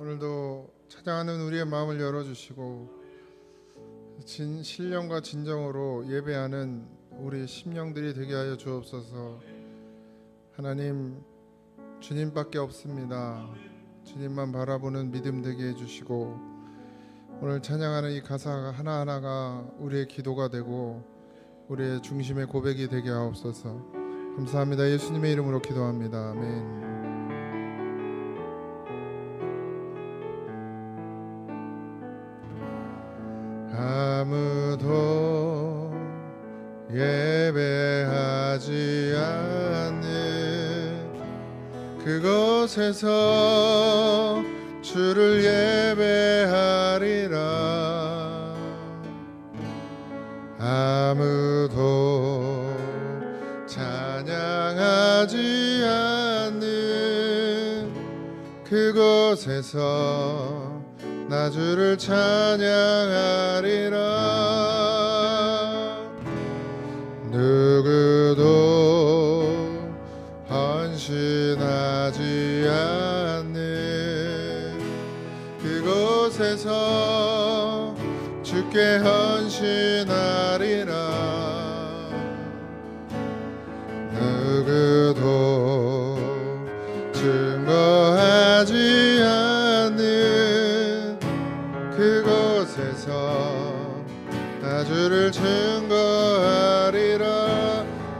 오늘도 찬양하는 우리의 마음을 열어주시고 신령과 진정으로 예배하는 우리 심령들이 되게 하여 주옵소서. 하나님, 주님밖에 없습니다. 주님만 바라보는 믿음 되게 해주시고 오늘 찬양하는 이 가사가 하나하나가 우리의 기도가 되고 우리의 중심의 고백이 되게 하옵소서. 감사합니다. 예수님의 이름으로 기도합니다. 아멘. 아무도 예배하지 않는 그곳에서 주를 예배하리라. 아무도 찬양하지 않는 그곳에서 나 주를 찬양하리라. 누구도 헌신하지 않는 그곳에서 주께 헌신하리라. 누구도 증거하지 않는 그곳에서 나 주를 증거하리라.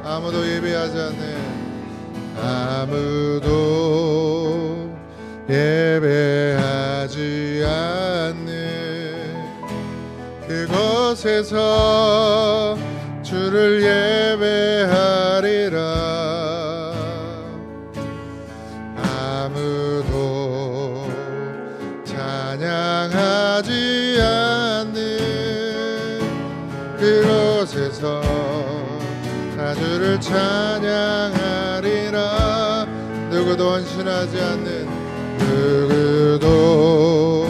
아무도 예배하지 않는 아무도 예배하지 않는 그곳에서 주를 예배하리라. 아무도 찬양하지 않는 그곳에서 나 주를 찬양하리라. 누구도 헌신하지 않는 누구도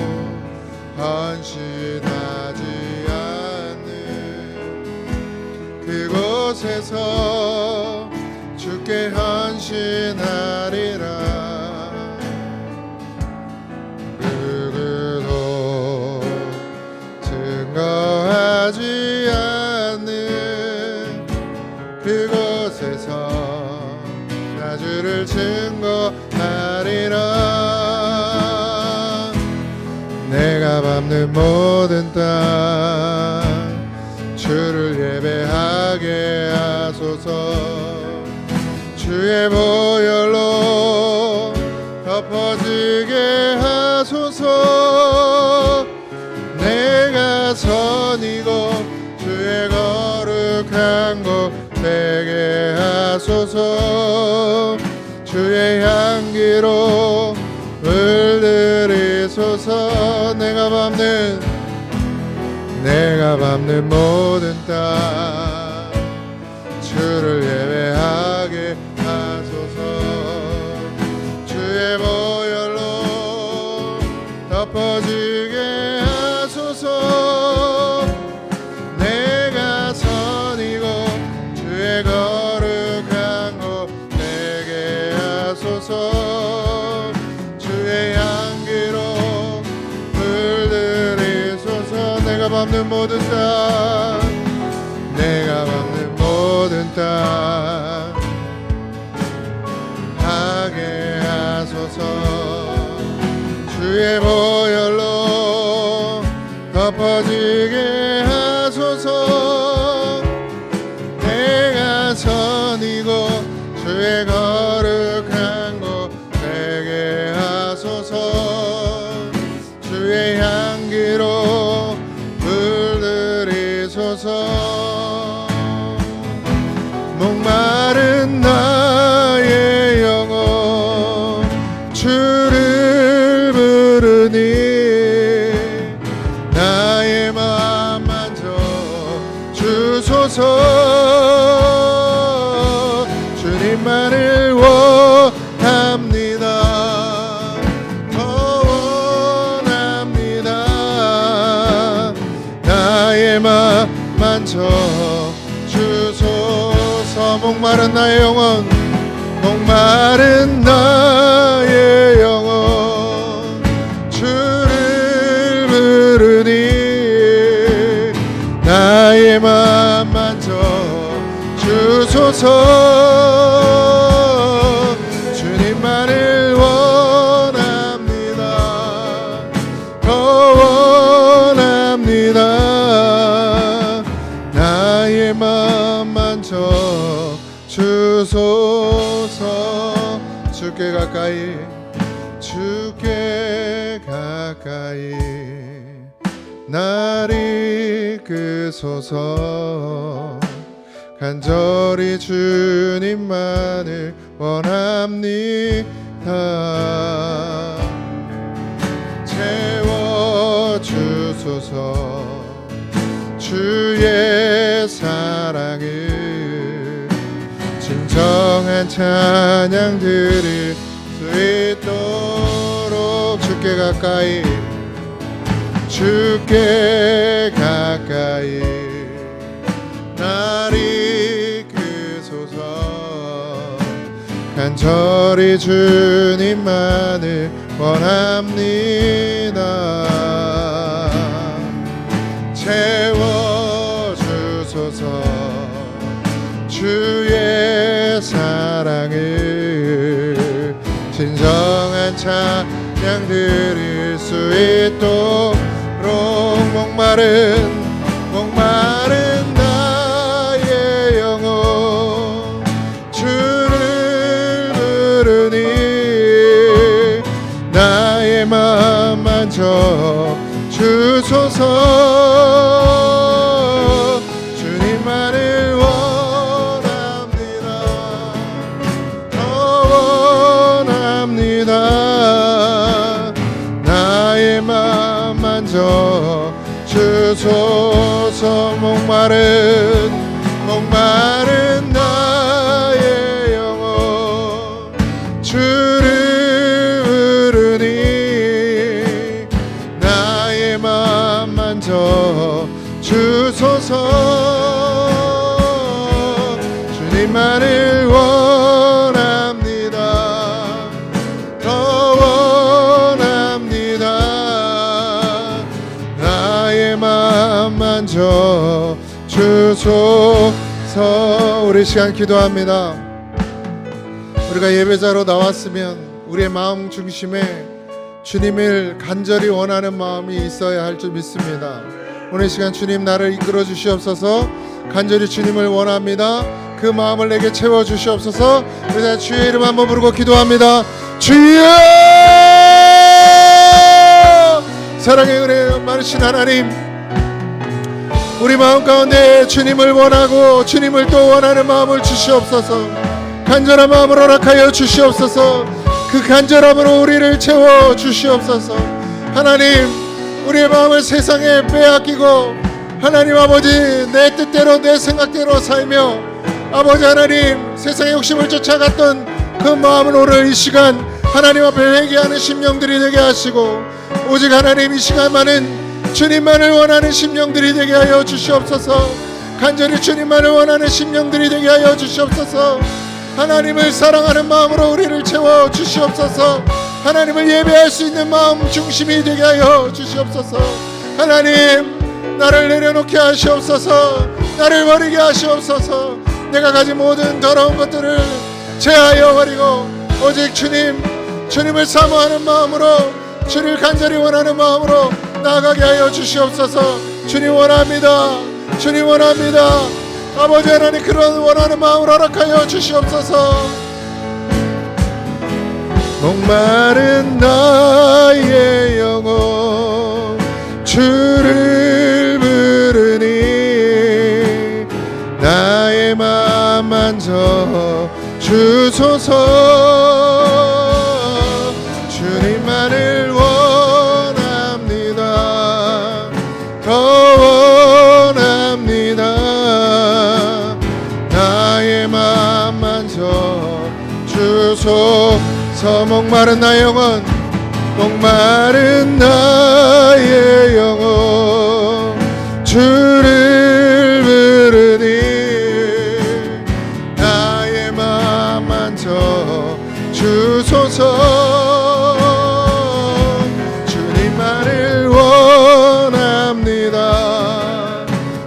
헌신하지 않는 그곳에서 주께 헌신하리라. 누구도 증거하지 않는 그곳에서 나 주를 증거하리라. 내가 밟는 모든 땅 주를 예배하게 하소서. 주의 보혈로 덮어지게 하소서. 내가 선이고 주의 거룩한 곳 되게 하소서. 주의 향기로 물들이소서. 내가 밟는 모든 땅 주를 예배하게 하소서. 주의 보혈로 덮어지게 하소서. 내가 선이고 주의 거룩한 곳 되게 하소서. 주의 향기로 물들이소서. 내가 밟는 모든 땅 하게 하소서. 주의 보혈로 덮어지게 하소서. 내가 선이고 주의 거룩한 곳 되게 하소서. 주의 향기로 물들이소서. 목마른 나의 영혼 주를 부르니 나의 맘 만져 주소서. 주님만을 원합니다. 더 원합니다. 나의 맘 만져 주소서. 목마른 나의 영혼 목마른 나의 영혼 주 주소서. 주님만을 원합니다. 더 원합니다. 나의 마음 만져 주소서. 주께 가까이, 주께 가까이 날 이끄소서. 간절히 주님만을 원합니다. 채워주소서. 주의 사랑을 진정한 찬양 드릴 수 있도록 주께 가까이, 주께 가까이 날 이끄소서. 간절히 주님만을 원합니다. 채워주소서. 주의 사랑을 진정한 찬양 드릴 수 있도록 목마른 나의 영혼 주를 부르니 나의 마음 만져 주소서. 주님만을 원합니다. 더 원합니다. 나의 마음 만져 주소서. 목마른 나의 영혼 주를 부르니 나의 마음 만져 주소서. 주님만을 원합니다. 더 원합니다. 나의 마음 만져 주소서. 우리 시간 기도합니다. 우리가 예배자로 나왔으면 우리의 마음 중심에 주님을 간절히 원하는 마음이 있어야 할 줄 믿습니다. 오늘 시간 주님 나를 이끌어 주시옵소서. 간절히 주님을 원합니다. 그 마음을 내게 채워 주시옵소서. 우리 주의 이름 한번 부르고 기도합니다. 주여! 사랑의 은혜 많으신 하나님, 우리 마음 가운데 주님을 원하고 주님을 또 원하는 마음을 주시옵소서. 간절한 마음을 허락하여 주시옵소서. 그 간절함으로 우리를 채워 주시옵소서. 하나님, 우리의 마음을 세상에 빼앗기고 하나님 아버지 내 뜻대로 내 생각대로 살며 아버지 하나님 세상의 욕심을 쫓아갔던 그 마음을 오늘 이 시간 하나님 앞에 회개하는 심령들이 되게 하시고, 오직 하나님 이 시간만은 주님만을 원하는 심령들이 되게 하여 주시옵소서. 간절히 주님만을 원하는 심령들이 되게 하여 주시옵소서. 하나님을 사랑하는 마음으로 우리를 채워 주시옵소서. 하나님을 예배할 수 있는 마음 중심이 되게 하여 주시옵소서. 하나님, 나를 내려놓게 하시옵소서. 나를 버리게 하시옵소서. 내가 가진 모든 더러운 것들을 제하여 버리고 오직 주님을 사모하는 마음으로, 주를 간절히 원하는 마음으로 나아가게 하여 주시옵소서. 주님 원합니다. 주님 원합니다. 아버지 하나님, 그런 원하는 마음을 허락하여 주시옵소서. 목마른 나의 영혼 주를 부르니 나의 마음 만져 주소서. 주님만을 원합니다. 더 원합니다. 나의 마음 만져 주소서. 목마른 나의 영혼, 목마른 나의 영혼 주를 부르니 나의 마음 만져 주소서. 주님만을 원합니다.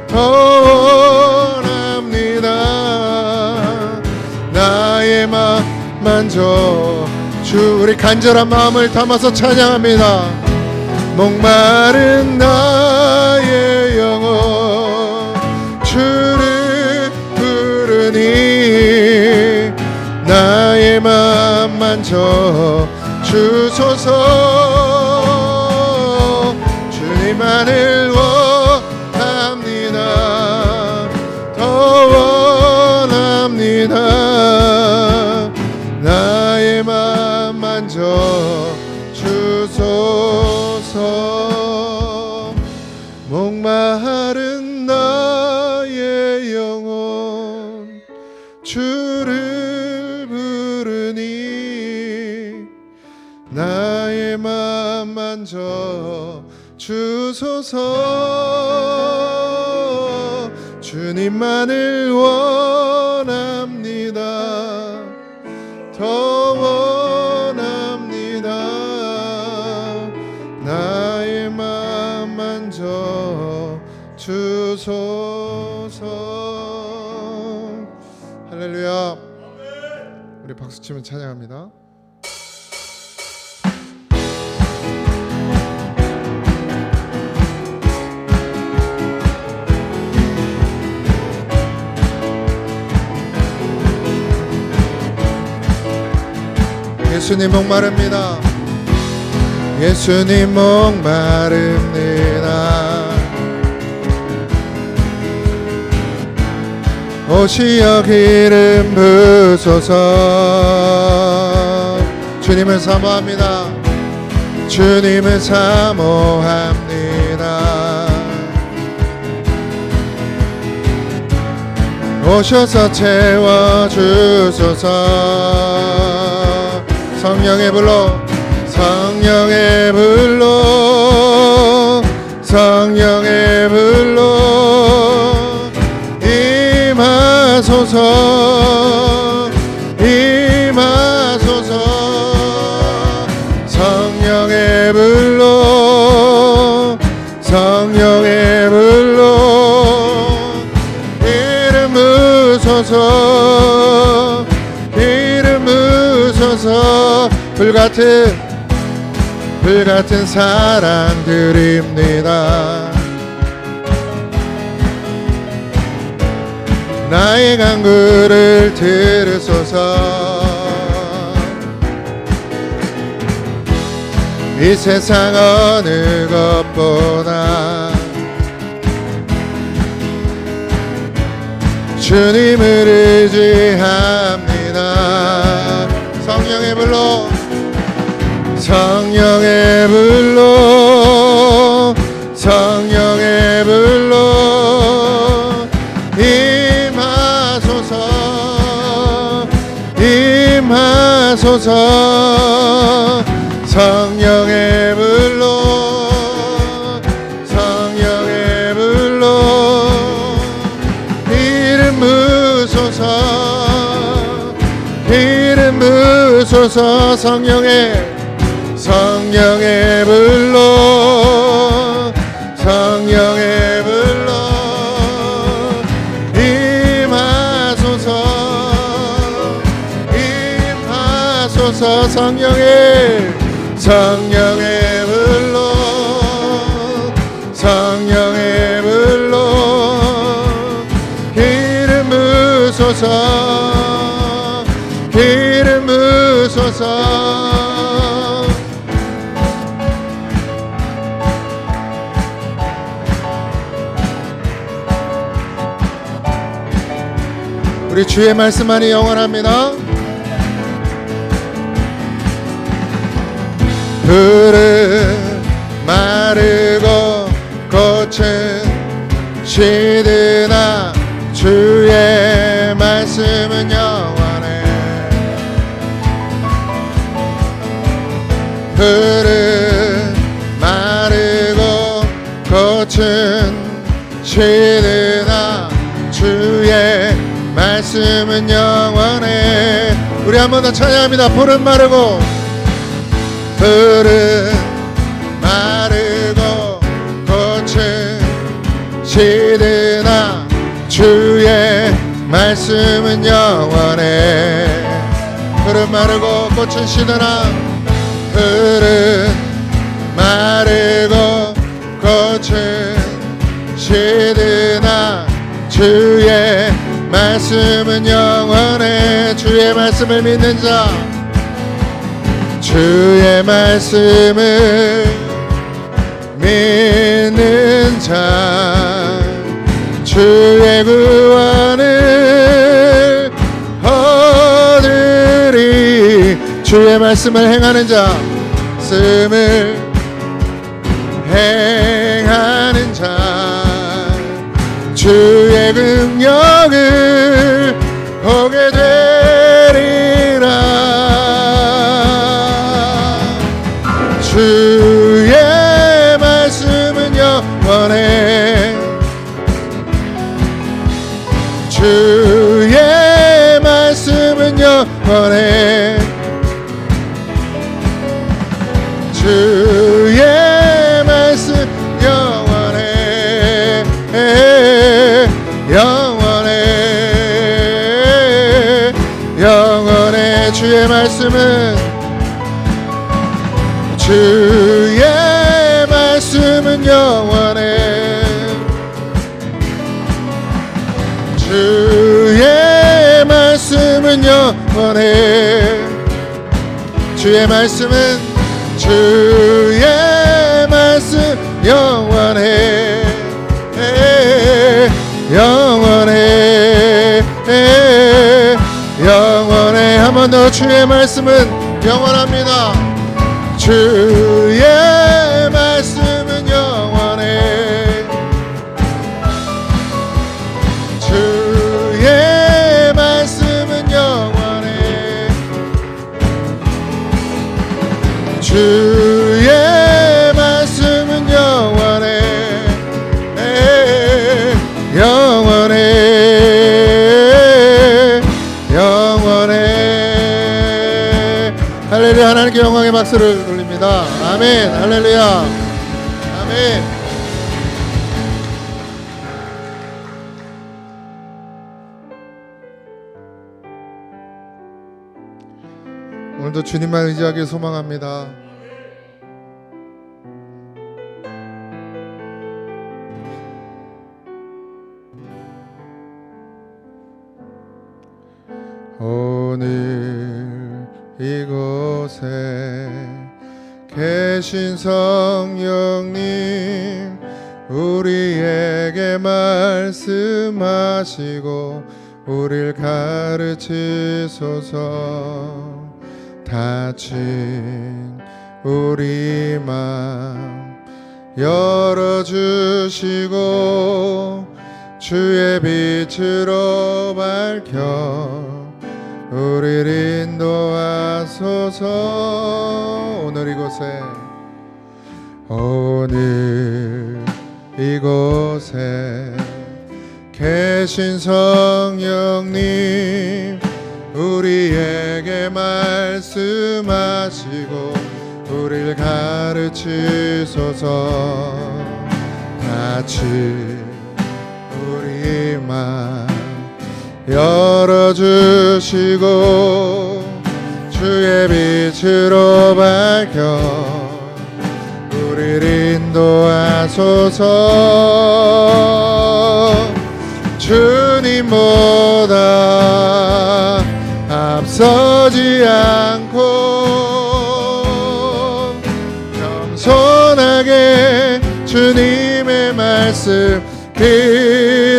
더 원합니다. 만져 주. 우리 간절한 마음을 담아서 찬양합니다. 목마른 나의 영혼 주를 부르니 나의 맘 만져 주소서. 주님만을 원합니다. 더 원합니다. 나의 맘 만져 주소서. 목마른 나의 영혼 주를 부르니 나의 맘 만져 주소서. 주님만을 원합니다. 더 원합니다. 나의 맘 만져 주소서. 할렐루야. 우리 박수치면 찬양합니다. 예수님 목마릅니다. 예수님 목마릅니다. 오시어 기름 부소서. 주님을 사모합니다. 주님을 사모합니다. 오셔서 채워주소서. 성령의 불로 성령의 불로 성령의 불로 임하소서. 임하소서. 성령의 불로 성령의 불로 이름 부소서. 이름 부소서. 불같은 사랑 드립니다. 나의 간구를 들으소서. 이 세상 어느 것보다 주님을 의지합니다. 성령의 불로 성령의 불로 성령의 불로 임하소서. 임하소서. 성령의 불로 성령의 불로 이름 부소서. 이름 부소서. 성령의 불로 성령의 불로 임하소서. 임하소서. 성령의 불로 성령의 불로 기름 부소서. 기름 부소서. 우리 주의 말씀만이 영원합니다. 풀은 마르고 꽃은 시드나 주의 말씀은 영원해. 풀은 마르고 꽃은 시드나 주의 말씀은 영원해. 우리 한 번 더 찬양합니다. 풀은 마르고 꽃은 시드나 주의 말씀은 영원해. 풀은 들은 마르고 꽃은 시드나 들은 마르고 꽃은 시드나 주의 말씀은 영원해. 주의 말씀을 믿는 자, 주의 말씀을 믿는 자, 주의 구원을 얻으리. 주의 말씀을 행하는 자, 말씀을 행하는 자, 주의 능력을 보게 되리라. 주의 말씀은 영원해. 주의 말씀은 영원해. 주의 말씀 영원해. 영원해. 영원해. 주의 말씀은, 주의 말씀은 영원해. 주의 말씀은 영원해. 주의 말씀은, 주의 말씀 영원해. 영원해. 영원해. 한 번 더. 주의 말씀은 영원합니다. 주의 말씀은 영원해. 주의 말씀은 영원해. 주의 말씀은 영원해. 영원해. 영원해. 할렐루야. 하나님께 영광의 박수를 돌립니다. 아멘. 할렐루야. 아멘. 오늘도 주님만 의지하길 소망합니다. 오늘 이곳에 계신 성령님, 우리에게 말씀하시고 우릴 가르치소서. 닫힌 우리 맘 열어주시고 주의 빛으로 밝혀 우리를 인도하소서. 오늘 이곳에 계신 성령님, 우리에게 말씀하시고 우리를 가르치소서. 닫힌 우리 맘 열어주시고 주의 빛으로 밝혀 우리를 인도하소서. 주님보다 앞서지 않고 겸손하게 주님의 말씀 기다리니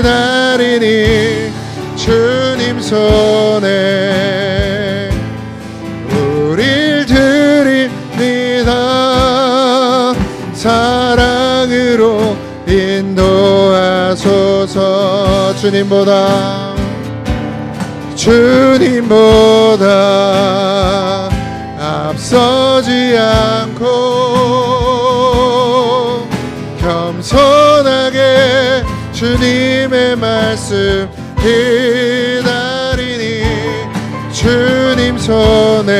주님 손에 우릴 드립니다. 사랑으로 인도하소서. 주님보다 앞서지 않고 겸손하게 주님의 말씀 기다리니 주님 손에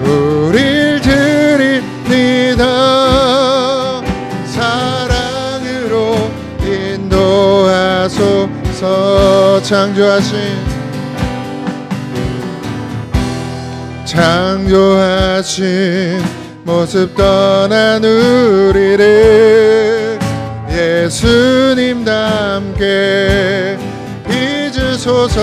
우릴 드립니다. 사랑으로 인도하소서. 창조하신 모습 떠난 우리를 예수님답게 빚으소서.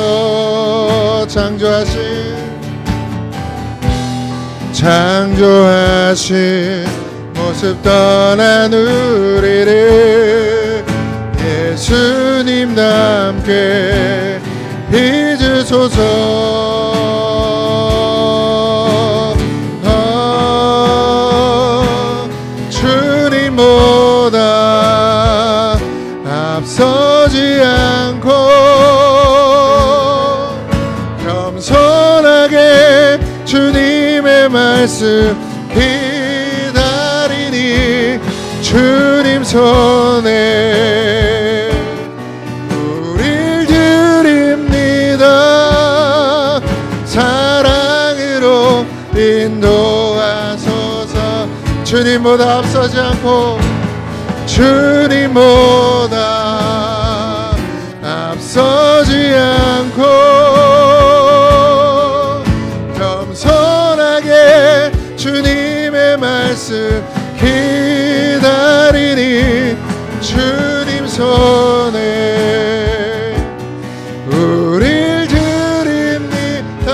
창조하신 모습 떠난 우리를 예수님답게 빚으소서. 주님보다 앞서지 않고 겸손하게 주님의 말씀 기다리니 주님 손에 우릴 드립니다. 사랑으로 인도하소서. 주님보다 앞서지 않고 주님보다 앞서지 않고 겸손하게 주님의 말씀 기다리니 주님 손에 우릴 드립니다.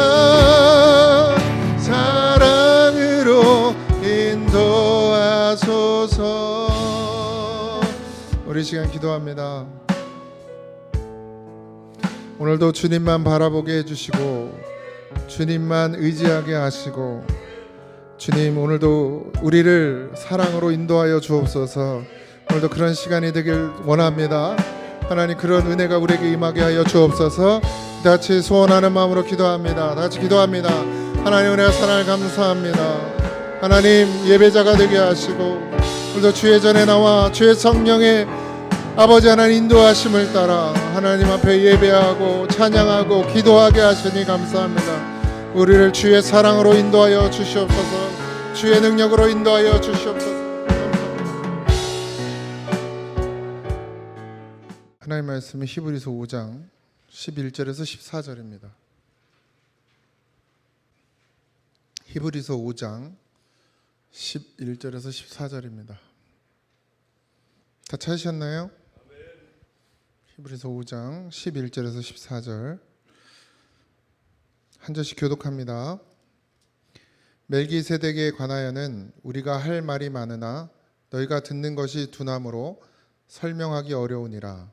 사랑으로 인도하소서. 우리 시간 기도합니다. 오늘도 주님만 바라보게 해주시고 주님만 의지하게 하시고 주님 오늘도 우리를 사랑으로 인도하여 주옵소서. 오늘도 그런 시간이 되길 원합니다. 하나님 그런 은혜가 우리에게 임하게 하여 주옵소서. 다같이 소원하는 마음으로 기도합니다. 다같이 기도합니다. 하나님 은혜와 사랑을 감사합니다. 하나님 예배자가 되게 하시고 오늘도 주의 전에 나와 주의 성령의 아버지 하나님 인도하심을 따라 하나님 앞에 예배하고 찬양하고 기도하게 하시니 감사합니다. 우리를 주의 사랑으로 인도하여 주시옵소서. 주의 능력으로 인도하여 주시옵소서. 하나님의 말씀은 히브리서 5장 11절에서 14절입니다. 히브리서 5장 11절에서 14절입니다. 다 찾으셨나요? 히브리서 5장 11절에서 14절 한 절씩 교독합니다. 멜기세덱에 관하여는 우리가 할 말이 많으나 너희가 듣는 것이 둔함으로 설명하기 어려우니라.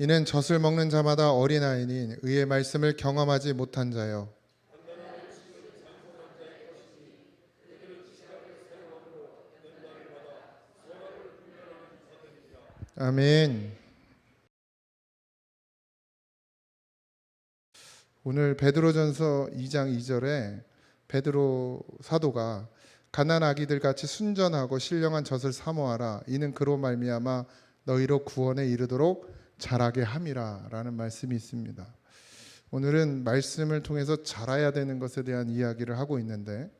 이는 젖을 먹는 자마다 어린아이니 의의 말씀을 경험하지 못한 자요. 아멘. 오늘 베드로전서 2장 2절에 베드로 사도가 가난 아기들 같이 순전하고 신령한 젖을 사모하라. 이는 그로 말미암아 너희로 구원에 이르도록 자라게 함이라 라는 말씀이 있습니다. 오늘은 말씀을 통해서 자라야 되는 것에 대한 이야기를 하고 있는데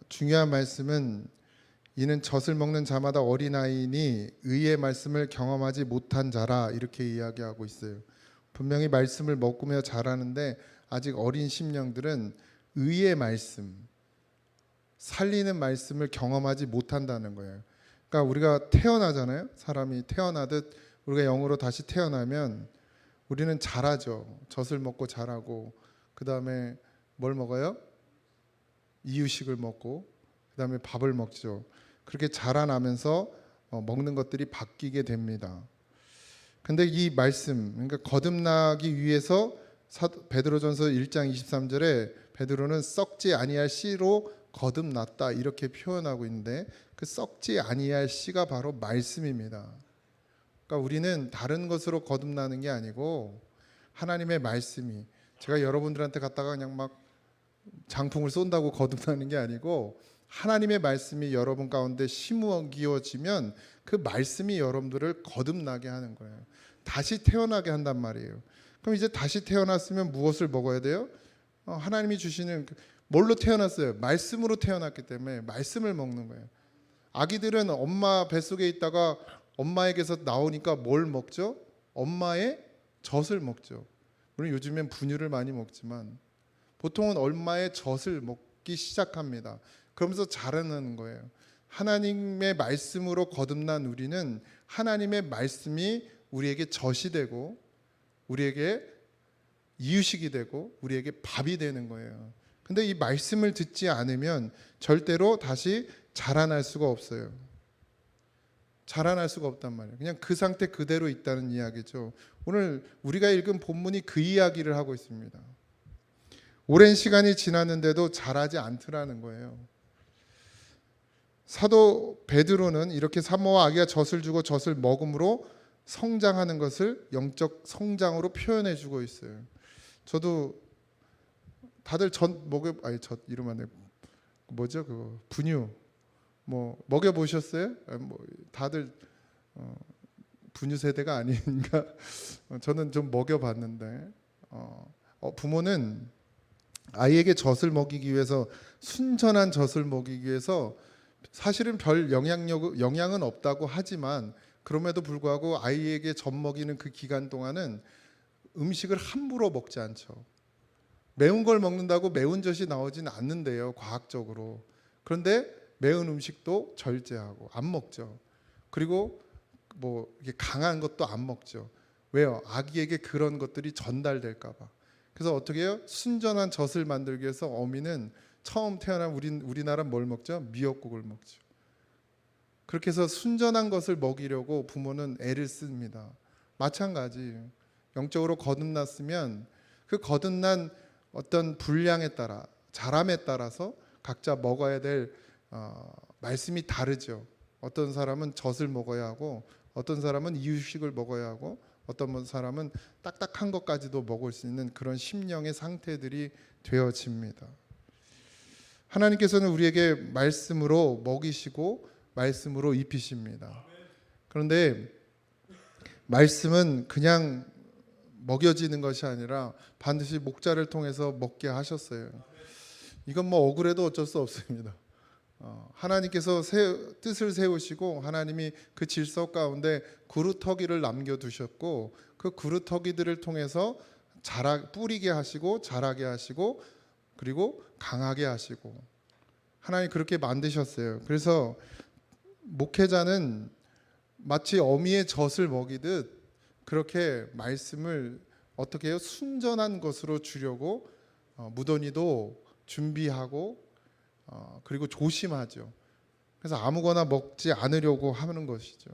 중요한 말씀은 이는 젖을 먹는 자마다 어린아이니 의의 말씀을 경험하지 못한 자라 이렇게 이야기하고 있어요. 분명히 말씀을 먹으며 자라는데 아직 어린 심령들은 의의 말씀, 살리는 말씀을 경험하지 못한다는 거예요. 그러니까 우리가 태어나잖아요. 사람이 태어나듯 우리가 영으로 다시 태어나면 우리는 자라죠. 젖을 먹고 자라고 그 다음에 뭘 먹어요? 이유식을 먹고 그 다음에 밥을 먹죠. 그렇게 자라나면서 먹는 것들이 바뀌게 됩니다. 근데 이 말씀, 그러니까 거듭나기 위해서 베드로전서 1장 23절에 베드로는 썩지 아니할 씨로 거듭났다 이렇게 표현하고 있는데 그 썩지 아니할 씨가 바로 말씀입니다. 그러니까 우리는 다른 것으로 거듭나는 게 아니고 하나님의 말씀이, 제가 여러분들한테 갖다가 그냥 막 장풍을 쏜다고 거듭나는 게 아니고 하나님의 말씀이 여러분 가운데 심어기어지면 그 말씀이 여러분들을 거듭나게 하는 거예요. 다시 태어나게 한단 말이에요. 그럼 이제 다시 태어났으면 무엇을 먹어야 돼요? 하나님이 주시는 뭘로 태어났어요? 말씀으로 태어났기 때문에 말씀을 먹는 거예요. 아기들은 엄마 뱃속에 있다가 엄마에게서 나오니까 뭘 먹죠? 엄마의 젖을 먹죠. 물론 요즘엔 분유를 많이 먹지만 보통은 엄마의 젖을 먹기 시작합니다. 그러면서 자라는 거예요. 하나님의 말씀으로 거듭난 우리는 하나님의 말씀이 우리에게 젖이 되고 우리에게 이유식이 되고 우리에게 밥이 되는 거예요. 근데 이 말씀을 듣지 않으면 절대로 다시 자라날 수가 없어요. 자라날 수가 없단 말이에요. 그냥 그 상태 그대로 있다는 이야기죠. 오늘 우리가 읽은 본문이 그 이야기를 하고 있습니다. 오랜 시간이 지났는데도 자라지 않더라는 거예요. 사도 베드로는 이렇게 사모와 아기가 젖을 주고 젖을 먹음으로 성장하는 것을 영적 성장으로 표현해 주고 있어요. 저도 다들 젖 이러면 안 돼. 뭐죠 그거 분유 뭐 먹여 보셨어요? 뭐 다들 분유 세대가 아닌가? 저는 좀 먹여 봤는데 부모는 아이에게 젖을 먹이기 위해서 순전한 젖을 먹이기 위해서 사실은 별 영향은 없다고 하지만 그럼에도 불구하고 아이에게 젖 먹이는 그 기간 동안은 음식을 함부로 먹지 않죠. 매운 걸 먹는다고 매운 젖이 나오지는 않는데요, 과학적으로. 그런데 매운 음식도 절제하고 안 먹죠. 그리고 뭐 이게 강한 것도 안 먹죠. 왜요? 아기에게 그런 것들이 전달될까 봐. 그래서 어떻게 해요? 순전한 젖을 만들기 위해서 어미는 처음 태어난 우리나라 뭘 먹죠? 미역국을 먹죠. 그렇게 해서 순전한 것을 먹이려고 부모는 애를 씁니다. 마찬가지 영적으로 거듭났으면 그 거듭난 어떤 분량에 따라 자람에 따라서 각자 먹어야 될 말씀이 다르죠. 어떤 사람은 젖을 먹어야 하고 어떤 사람은 이유식을 먹어야 하고 어떤 사람은 딱딱한 것까지도 먹을 수 있는 그런 심령의 상태들이 되어집니다. 하나님께서는 우리에게 말씀으로 먹이시고 말씀으로 입히십니다. 그런데 말씀은 그냥 먹여지는 것이 아니라 반드시 목자를 통해서 먹게 하셨어요. 이건 뭐 억울해도 어쩔 수 없습니다. 하나님께서 뜻을 세우시고 하나님이 그 질서 가운데 그루터기를 남겨두셨고 그 그루터기들을 통해서 뿌리게 하시고 자라게 하시고 그리고 강하게 하시고 하나님 그렇게 만드셨어요. 그래서 목회자는 마치 어미의 젖을 먹이듯 그렇게 말씀을 어떻게 해요? 순전한 것으로 주려고 무던히도 준비하고 그리고 조심하죠. 그래서 아무거나 먹지 않으려고 하는 것이죠.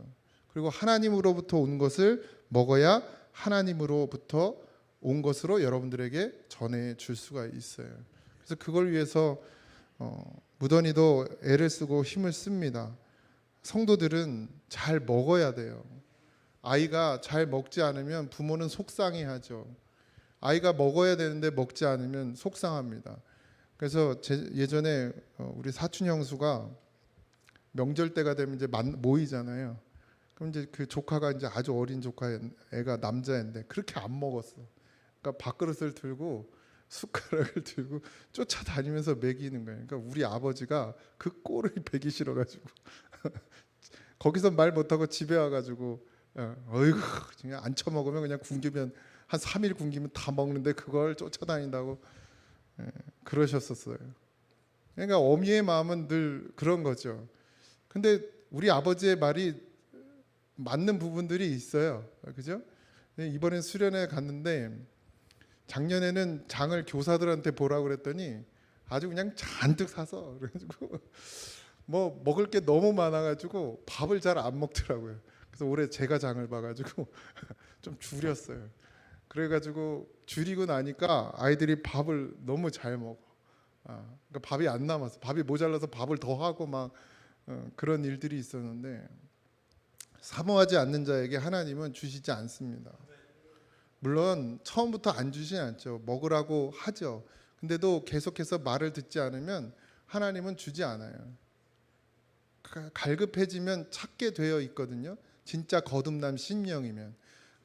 그리고 하나님으로부터 온 것을 먹어야 하나님으로부터 온 것으로 여러분들에게 전해 줄 수가 있어요. 그래서 그걸 위해서 무던히도 애를 쓰고 힘을 씁니다. 성도들은 잘 먹어야 돼요. 아이가 잘 먹지 않으면 부모는 속상해하죠. 아이가 먹어야 되는데 먹지 않으면 속상합니다. 그래서 예전에 우리 사촌 형수가 명절 때가 되면 이제 모이잖아요. 그럼 이제 그 조카가 이제 아주 어린 조카 애가 남자인데 그렇게 안 먹었어. 그러니까 밥그릇을 들고 숟가락을 들고 쫓아다니면서 먹이는 거예요. 그러니까 우리 아버지가 그 꼴을 배기 싫어가지고 거기서 말 못하고 집에 와가지고 어이구 그냥 안 처먹으면 그냥 굶기면 한 3일 굶기면 다 먹는데 그걸 쫓아다닌다고 그러셨었어요. 그러니까 어미의 마음은 늘 그런 거죠. 근데 우리 아버지의 말이 맞는 부분들이 있어요. 그죠? 이번에 수련회 갔는데 작년에는 장을 교사들한테 보라고 그랬더니 아주 그냥 잔뜩 사서 그래가지고 뭐 먹을 게 너무 많아가지고 밥을 잘 안 먹더라고요. 그래서 올해 제가 장을 봐가지고 좀 줄였어요. 그래가지고 줄이고 나니까 아이들이 밥을 너무 잘 먹어. 그러니까 밥이 안 남았어. 밥이 모자라서 밥을 더 하고 막 그런 일들이 있었는데 사모하지 않는 자에게 하나님은 주시지 않습니다. 물론 처음부터 안 주시지 않죠. 먹으라고 하죠. 근데도 계속해서 말을 듣지 않으면 하나님은 주지 않아요. 갈급해지면 찾게 되어 있거든요. 진짜 거듭난 심령이면.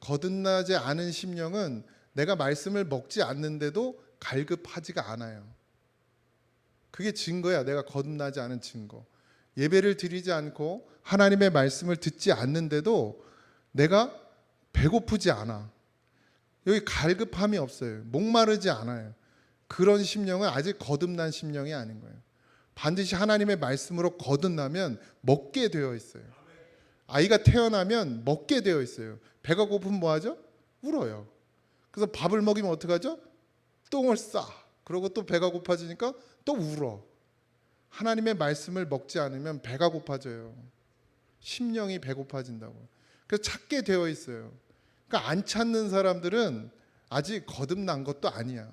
거듭나지 않은 심령은 내가 말씀을 먹지 않는데도 갈급하지가 않아요. 그게 증거야. 내가 거듭나지 않은 증거. 예배를 드리지 않고 하나님의 말씀을 듣지 않는데도 내가 배고프지 않아. 여기 갈급함이 없어요. 목마르지 않아요. 그런 심령은 아직 거듭난 심령이 아닌 거예요. 반드시 하나님의 말씀으로 거듭나면 먹게 되어 있어요. 아이가 태어나면 먹게 되어 있어요. 배가 고프면 뭐 하죠? 울어요. 그래서 밥을 먹이면 어떡하죠? 똥을 싸. 그러고 또 배가 고파지니까 또 울어. 하나님의 말씀을 먹지 않으면 배가 고파져요. 심령이 배고파진다고. 그래서 찾게 되어 있어요. 그러니까 안 찾는 사람들은 아직 거듭난 것도 아니야.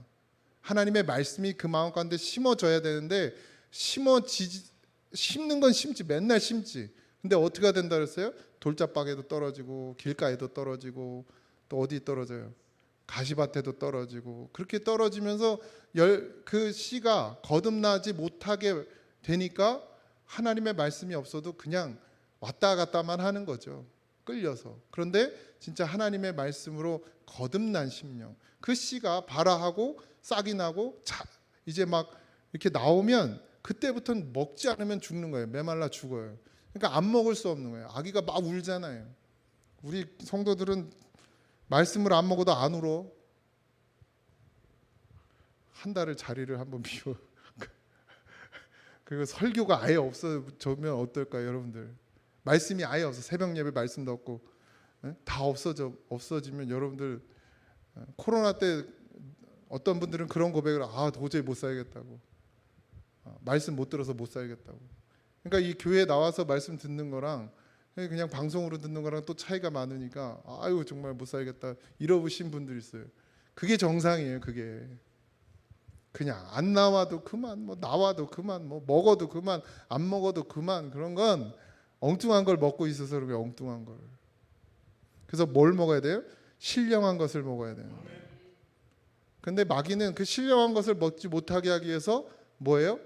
하나님의 말씀이 그 마음 가운데 심어져야 되는데 심는 건 심지. 맨날 심지. 근데 어떻게 된다 그랬어요? 돌짝방에도 떨어지고 길가에도 떨어지고 또 어디 떨어져요? 가시밭에도 떨어지고 그렇게 떨어지면서 그 씨가 거듭나지 못하게 되니까 하나님의 말씀이 없어도 그냥 왔다 갔다만 하는 거죠. 끌려서. 그런데 진짜 하나님의 말씀으로 거듭난 심령, 그 씨가 발아하고 싹이 나고 이제 막 이렇게 나오면 그때부터는 먹지 않으면 죽는 거예요. 메말라 죽어요. 그러니까 안 먹을 수 없는 거예요. 아기가 막 울잖아요. 우리 성도들은 말씀을 안 먹어도 안 울어. 한 달을 자리를 한번 비워. 그리고 설교가 아예 없어지면 어떨까요, 여러분들? 말씀이 아예 없어. 새벽 예배 말씀도 없고 다 없어지면 여러분들 코로나 때 어떤 분들은 그런 고백을 도저히 못 살겠다고. 말씀 못 들어서 못 살겠다고. 그러니까 이 교회에 나와서 말씀 듣는 거랑 그냥 방송으로 듣는 거랑 또 차이가 많으니까 아유 정말 못 살겠다 이러신 분들 있어요. 그게 정상이에요. 그게 그냥 안 나와도 그만, 뭐 나와도 그만, 뭐 먹어도 그만, 안 먹어도 그만. 그런 건 엉뚱한 걸 먹고 있어서 그런 거예요. 엉뚱한 걸. 그래서 뭘 먹어야 돼요? 신령한 것을 먹어야 돼요. 근데 마귀는 그 신령한 것을 먹지 못하게 하기 위해서 뭐예요?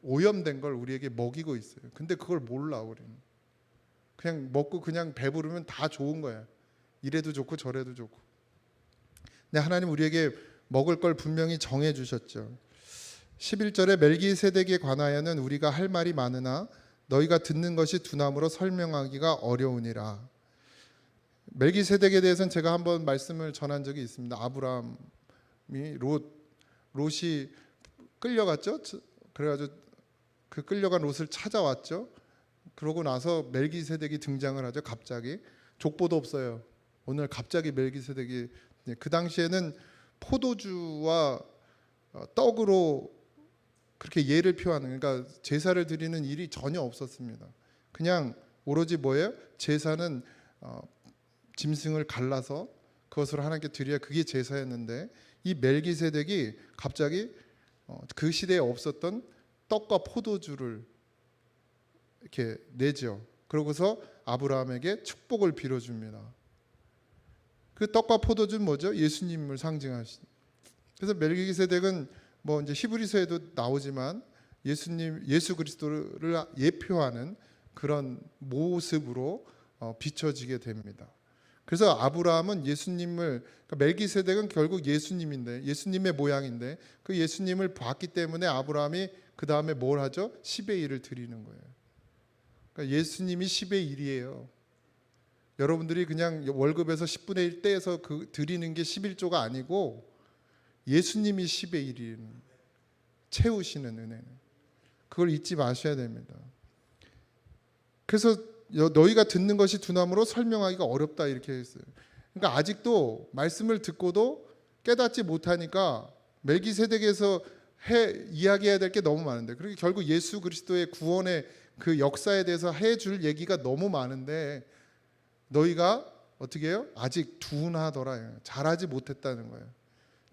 오염된 걸 우리에게 먹이고 있어요. 근데 그걸 몰라 우리는. 그냥 먹고 그냥 배부르면 다 좋은 거야. 이래도 좋고 저래도 좋고. 근데 하나님 우리에게 먹을 걸 분명히 정해 주셨죠. 11절에 멜기세덱에 관하여는 우리가 할 말이 많으나 너희가 듣는 것이 두나무로 설명하기가 어려우니라. 멜기세덱에 대해서는 제가 한번 말씀을 전한 적이 있습니다. 아브라함이 롯이 끌려갔죠. 그래가지고 그 끌려간 롯을 찾아왔죠. 그러고 나서 멜기세덱이 등장을 하죠. 갑자기 족보도 없어요. 오늘 갑자기 멜기세덱이 그 당시에는 포도주와 떡으로 그렇게 예를 표하는, 그러니까 제사를 드리는 일이 전혀 없었습니다. 그냥 오로지 뭐예요? 제사는 짐승을 갈라서 그것으로 하나님께 드려야 그게 제사였는데 이 멜기세덱이 갑자기 그 시대에 없었던 떡과 포도주를 이렇게 내죠. 그러고서 아브라함에게 축복을 빌어줍니다. 그 떡과 포도주는 뭐죠? 예수님을 상징하신. 그래서 멜기세덱은 뭐 이제 히브리서에도 나오지만 예수 그리스도를 예표하는 그런 모습으로 비춰지게 됩니다. 그래서 아브라함은 예수님을, 그러니까 멜기세덱은 결국 예수님인데, 예수님의 모양인데 그 예수님을 봤기 때문에 아브라함이 그 다음에 뭘 하죠? 10의 1을 드리는 거예요. 그러니까 예수님이 10의 1이에요. 여러분들이 그냥 월급에서 10분의 1 떼서 그 드리는 게 11조가 아니고 예수님이 10의 1인 채우시는 은혜는, 그걸 잊지 마셔야 됩니다. 그래서 너희가 듣는 것이 두나무로 설명하기가 어렵다 이렇게 했어요. 그러니까 아직도 말씀을 듣고도 깨닫지 못하니까 멜기세덱에서 이야기해야 될 게 너무 많은데, 그리고 결국 예수 그리스도의 구원의 그 역사에 대해서 해줄 얘기가 너무 많은데 너희가 어떻게 해요? 아직 둔하더라. 잘하지 못했다는 거예요.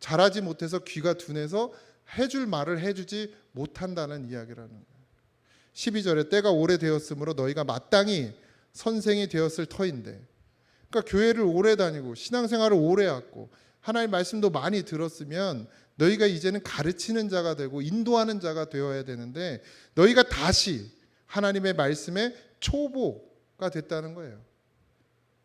잘하지 못해서 귀가 둔해서 해줄 말을 해주지 못한다는 이야기라는 거예요. 12절에 때가 오래되었으므로 너희가 마땅히 선생이 되었을 터인데, 그러니까 교회를 오래 다니고 신앙생활을 오래 했고 하나님의 말씀도 많이 들었으면 너희가 이제는 가르치는 자가 되고 인도하는 자가 되어야 되는데 너희가 다시 하나님의 말씀의 초보가 됐다는 거예요.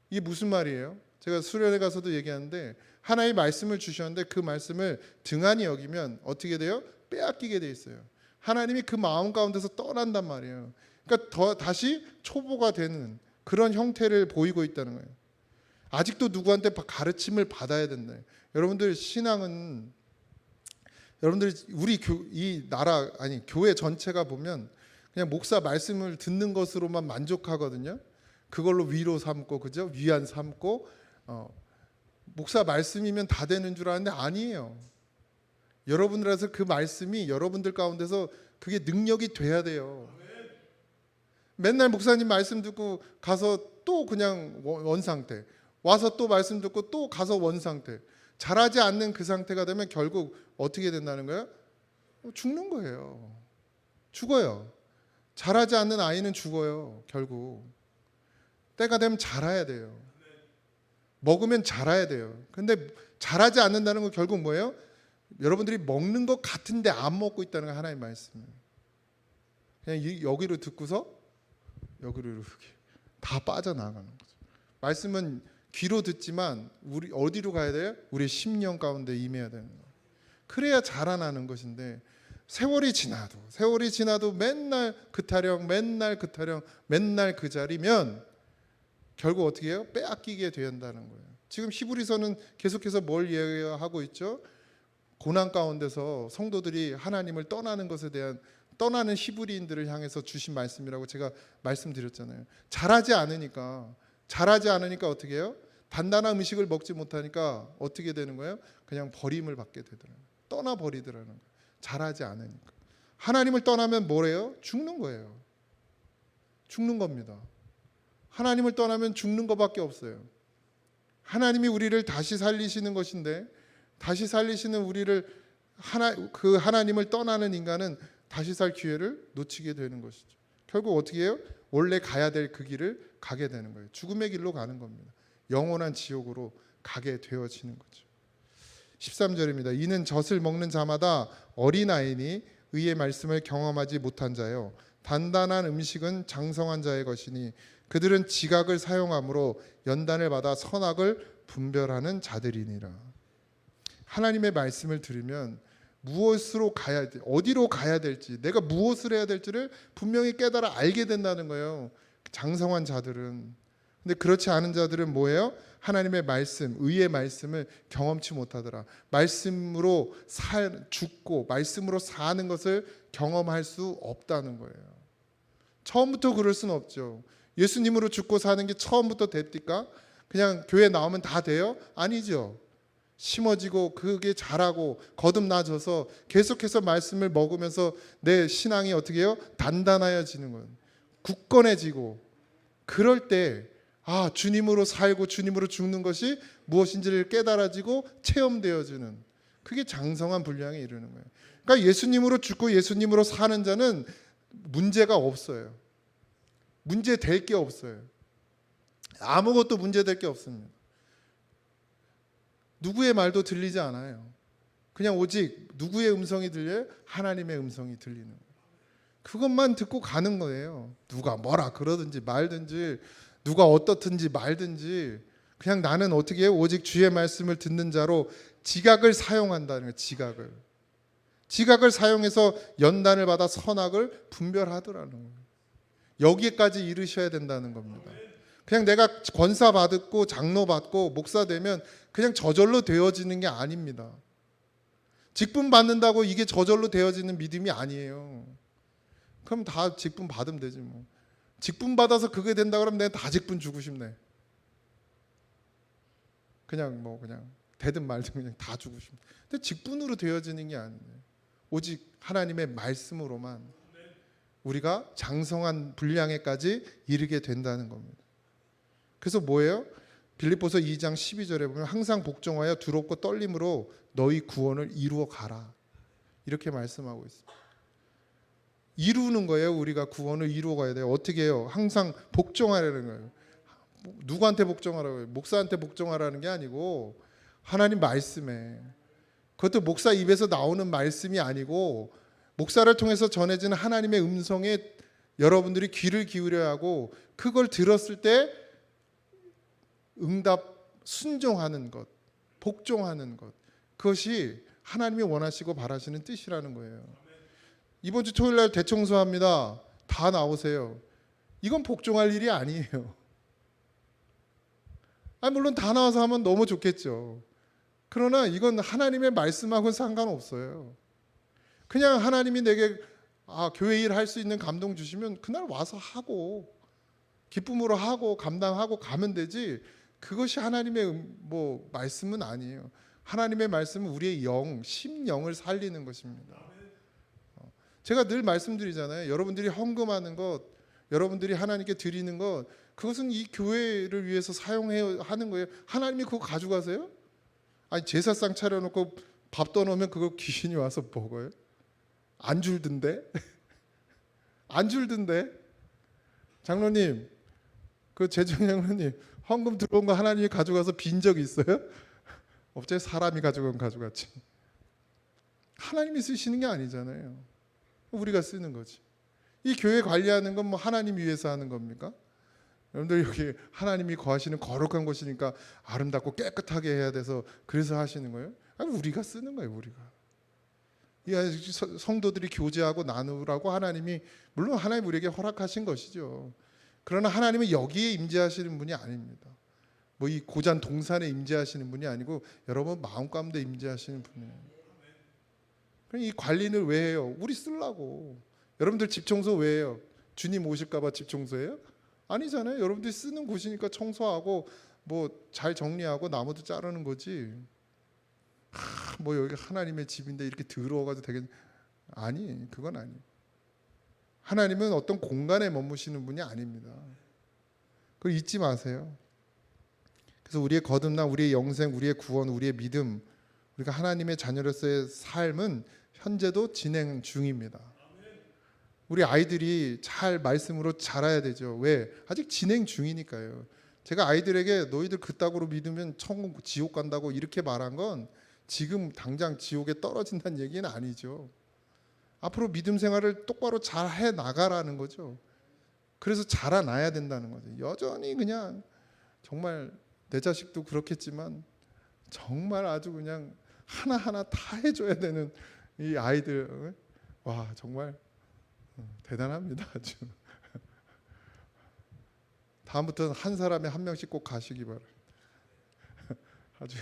이게 무슨 말이에요? 제가 수련회 가서도 얘기하는데 하나의 말씀을 주셨는데 그 말씀을 등한히 여기면 어떻게 돼요? 빼앗기게 돼 있어요. 하나님이 그 마음 가운데서 떠난단 말이에요. 그러니까 다시 초보가 되는 그런 형태를 보이고 있다는 거예요. 아직도 누구한테 가르침을 받아야 된다. 여러분들 신앙은 여러분들이 우리 이 나라 아니 교회 전체가 보면 그냥 목사 말씀을 듣는 것으로만 만족하거든요. 그걸로 위로 삼고 그죠? 위안 삼고 목사 말씀이면 다 되는 줄 아는데 아니에요. 여러분들에서 그 말씀이 여러분들 가운데서 그게 능력이 돼야 돼요. 맨날 목사님 말씀 듣고 가서 또 그냥 원 상태, 와서 또 말씀 듣고 또 가서 원 상태, 잘하지 않는 그 상태가 되면 결국 어떻게 된다는 거예요? 죽는 거예요. 죽어요. 잘하지 않는 아이는 죽어요. 결국 때가 되면 자라야 돼요. 먹으면 자라야 돼요. 근데 자라지 않는다는 건 결국 뭐예요? 여러분들이 먹는 것 같은데 안 먹고 있다는 거 하나의 말씀이에요. 그냥 여기로 듣고서 여기로 이렇게 다 빠져나가는 거죠. 말씀은 귀로 듣지만 우리 어디로 가야 돼요? 우리 심령 가운데 임해야 되는 거예요. 그래야 자라나는 것인데 세월이 지나도 맨날 그 타령 맨날 그 자리면 결국 어떻게 해요? 빼앗기게 된다는 거예요. 지금 히브리서는 계속해서 뭘 이야기하고 있죠? 고난 가운데서 성도들이 하나님을 떠나는 것에 대한 떠나는 히브리인들을 향해서 주신 말씀이라고 제가 말씀드렸잖아요. 잘하지 않으니까 어떻게 해요? 단단한 음식을 먹지 못하니까 어떻게 되는 거예요? 그냥 버림을 받게 되더라고요. 떠나버리더라는 거예요. 잘하지 않으니까. 하나님을 떠나면 뭐래요? 죽는 거예요. 죽는 겁니다. 하나님을 떠나면 죽는 것밖에 없어요. 하나님이 우리를 다시 살리시는 것인데 다시 살리시는 우리를 그 하나님을 떠나는 인간은 다시 살 기회를 놓치게 되는 것이죠. 결국 어떻게 해요? 원래 가야 될 그 길을 가게 되는 거예요. 죽음의 길로 가는 겁니다. 영원한 지옥으로 가게 되어지는 거죠. 13절입니다. 이는 젖을 먹는 자마다 어린아이니 의의 말씀을 경험하지 못한 자요 단단한 음식은 장성한 자의 것이니 그들은 지각을 사용함으로 연단을 받아 선악을 분별하는 자들이니라. 하나님의 말씀을 들으면 무엇으로 가야 돼, 어디로 가야 될지, 내가 무엇을 해야 될지를 분명히 깨달아 알게 된다는 거예요. 장성한 자들은. 근데 그렇지 않은 자들은 뭐예요? 하나님의 말씀, 의의 말씀을 경험치 못하더라. 말씀으로 죽고 말씀으로 사는 것을 경험할 수 없다는 거예요. 처음부터 그럴 수는 없죠. 예수님으로 죽고 사는 게 처음부터 됩니까? 그냥 교회 나오면 다 돼요? 아니죠. 심어지고 그게 자라고 거듭나져서 계속해서 말씀을 먹으면서 내 신앙이 어떻게 해요? 단단해지는 거예요. 굳건해지고 그럴 때 주님으로 살고 주님으로 죽는 것이 무엇인지를 깨달아지고 체험되어지는 그게 장성한 분량에 이르는 거예요. 그러니까 예수님으로 죽고 예수님으로 사는 자는 문제가 없어요. 문제 될 게 없어요. 아무것도 문제 될 게 없습니다. 누구의 말도 들리지 않아요. 그냥 오직 누구의 음성이 들려요? 하나님의 음성이 들리는 거예요. 그것만 듣고 가는 거예요. 누가 뭐라 그러든지 말든지 누가 어떻든지 말든지 그냥 나는 어떻게 해요? 오직 주의 말씀을 듣는 자로 지각을 사용한다는 거예요. 지각을 사용해서 연단을 받아 선악을 분별하더라는 거예요. 여기까지 이르셔야 된다는 겁니다. 그냥 내가 권사 받고 장로 받고 목사 되면 그냥 저절로 되어지는 게 아닙니다. 직분 받는다고 이게 저절로 되어지는 믿음이 아니에요. 그럼 다 직분 받으면 되지 뭐. 직분 받아서 그게 된다 그러면 내가 다 직분 주고 싶네. 그냥 되든 말든 그냥 다 주고 싶네. 근데 직분으로 되어지는 게 아니에요. 오직 하나님의 말씀으로만 우리가 장성한 분량에까지 이르게 된다는 겁니다. 그래서 뭐예요? 빌립보서 2장 12절에 보면 항상 복종하여 두렵고 떨림으로 너희 구원을 이루어 가라. 이렇게 말씀하고 있습니다. 이루는 거예요. 우리가 구원을 이루어 가야 돼요. 어떻게 해요? 항상 복종하라는 거예요. 누구한테 복종하라고 해요? 목사한테 복종하라는 게 아니고 하나님 말씀에. 그것도 목사 입에서 나오는 말씀이 아니고 목사를 통해서 전해지는 하나님의 음성에 여러분들이 귀를 기울여야 하고 그걸 들었을 때 응답 순종하는 것, 복종하는 것, 그것이 하나님이 원하시고 바라시는 뜻이라는 거예요. 이번 주 토요일 날 대청소합니다. 다 나오세요. 이건 복종할 일이 아니에요. 물론 다 나와서 하면 너무 좋겠죠. 그러나 이건 하나님의 말씀하고는 상관없어요. 그냥 하나님이 내게 교회 일 할 수 있는 감동 주시면 그날 와서 하고 기쁨으로 하고 감당하고 가면 되지, 그것이 하나님의 말씀은 아니에요. 하나님의 말씀은 우리의 영, 심령을 살리는 것입니다. 제가 늘 말씀드리잖아요. 여러분들이 헌금하는 것, 여러분들이 하나님께 드리는 것, 그것은 이 교회를 위해서 사용해야 하는 거예요. 하나님이 그거 가져가세요? 제사상 차려놓고 밥 떠놓으면 그거 귀신이 와서 먹어요? 안 줄던데? 안 줄던데? 장로님, 그 재정장로님, 헌금 들어온 거 하나님이 가져가서 빈 적이 있어요? 없죠. 사람이 가져갔지. 하나님이 쓰시는 게 아니잖아요. 우리가 쓰는 거지. 이 교회 관리하는 건 하나님 위해서 하는 겁니까? 여러분들 여기 하나님이 거하시는 거룩한 곳이니까 아름답고 깨끗하게 해야 돼서 그래서 하시는 거예요? 우리가 쓰는 거예요. 우리가. 이 성도들이 교제하고 나누라고 하나님이, 물론 하나님 우리에게 허락하신 것이죠. 그러나 하나님은 여기에 임재하시는 분이 아닙니다. 이 고잔 동산에 임재하시는 분이 아니고 여러분 마음 가운데 임재하시는 분이에요. 그럼 이 관리를 왜 해요? 우리 쓰려고. 여러분들 집 청소 왜 해요? 주님 오실까 봐 집 청소해요? 아니잖아요. 여러분들이 쓰는 곳이니까 청소하고 잘 정리하고 나무도 자르는 거지. 여기 하나님의 집인데 이렇게 더러워가지고 되겠... 아니, 그건 아니에요. 하나님은 어떤 공간에 머무시는 분이 아닙니다. 그걸 잊지 마세요. 그래서 우리의 거듭남, 우리의 영생, 우리의 구원, 우리의 믿음, 우리가 하나님의 자녀로서의 삶은 현재도 진행 중입니다. 우리 아이들이 잘 말씀으로 자라야 되죠. 왜? 아직 진행 중이니까요. 제가 아이들에게 너희들 그따구로 믿으면 천국, 지옥 간다고 이렇게 말한 건 지금 당장 지옥에 떨어진다는 얘기는 아니죠. 앞으로 믿음 생활을 똑바로 잘 해 나가라는 거죠. 그래서 자라나야 된다는 거죠. 여전히 그냥 정말 내 자식도 그렇겠지만 정말 아주 그냥 하나하나 다 해줘야 되는 이 아이들, 와 정말 대단합니다. 아주. 다음부터는 한 사람에 한 명씩 꼭 가시기 바랍니다. 아주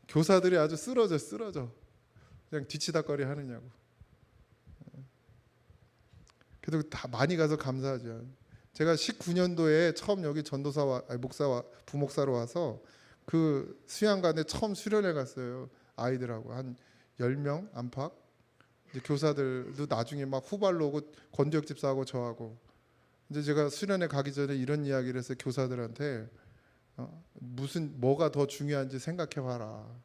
교사들이 아주 쓰러져. 그냥 뒤치다거리 하느냐고. 그래도 다 많이 가서 감사하죠. 제가 19년도에 처음 여기 전도사 목사 부목사로 와서 그 수양관에 처음 수련회 갔어요. 아이들하고 한 10명 안팎. 이제 교사들도 나중에 막 후발로 오고 권지혁 집사하고 저하고. 이제 제가 수련회 가기 전에 이런 이야기를 했어요. 교사들한테 뭐가 더 중요한지 생각해 봐라.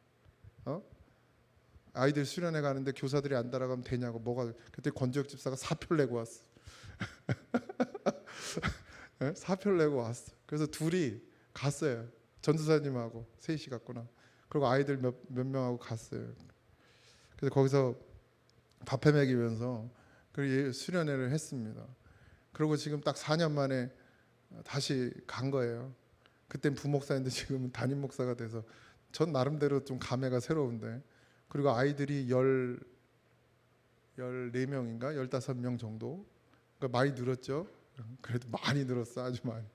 아이들 수련회 가는데 교사들이 안 따라가면 되냐고. 그때 권지혁 집사가 사표를 내고 왔어. 네? 사표를 내고 왔어. 그래서 둘이 갔어요. 전도사님하고 셋이 갔구나. 그리고 아이들 몇 명하고 갔어요. 그래서 거기서 밥해 먹이면서 수련회를 했습니다. 그리고 지금 딱 4년 만에 다시 간 거예요. 그땐 부목사인데 지금은 담임 목사가 돼서 전 나름대로 좀 감회가 새로운데, 그리고 아이들이 14명인가 15명 정도, 그러니까 많이 늘었죠. 그래도 많이 늘었어. 아주 많이.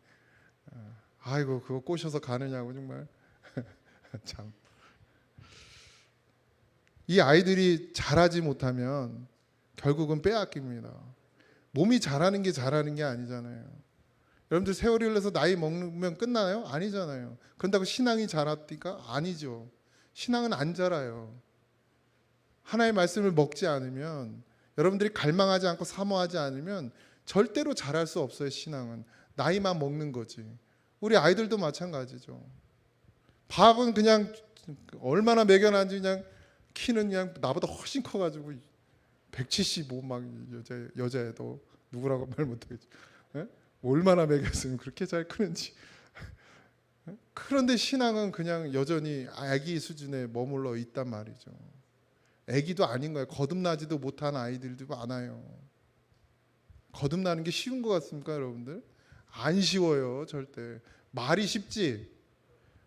아이고 그거 꼬셔서 가느냐고 정말. 참. 이 아이들이 자라지 못하면 결국은 빼앗깁니다. 몸이 자라는 게 아니잖아요. 여러분들 세월이 흘러서 나이 먹으면 끝나요? 아니잖아요. 그런다고 신앙이 자랍니까? 아니죠. 신앙은 안 자라요. 하나의 말씀을 먹지 않으면, 여러분들이 갈망하지 않고 사모하지 않으면 절대로 자랄 수 없어요. 신앙은 나이만 먹는 거지. 우리 아이들도 마찬가지죠. 밥은 그냥 얼마나 먹여놨는지 그냥 키는 그냥 나보다 훨씬 커가지고 175 막 여자애도 누구라고 말 못하겠죠. 예? 얼마나 먹였으면 그렇게 잘 크는지. 그런데 신앙은 그냥 여전히 아기 수준에 머물러 있단 말이죠. 아기도 아닌 거예요. 거듭나지도 못한 아이들도 많아요. 거듭나는 게 쉬운 것 같습니까, 여러분들? 안 쉬워요, 절대. 말이 쉽지.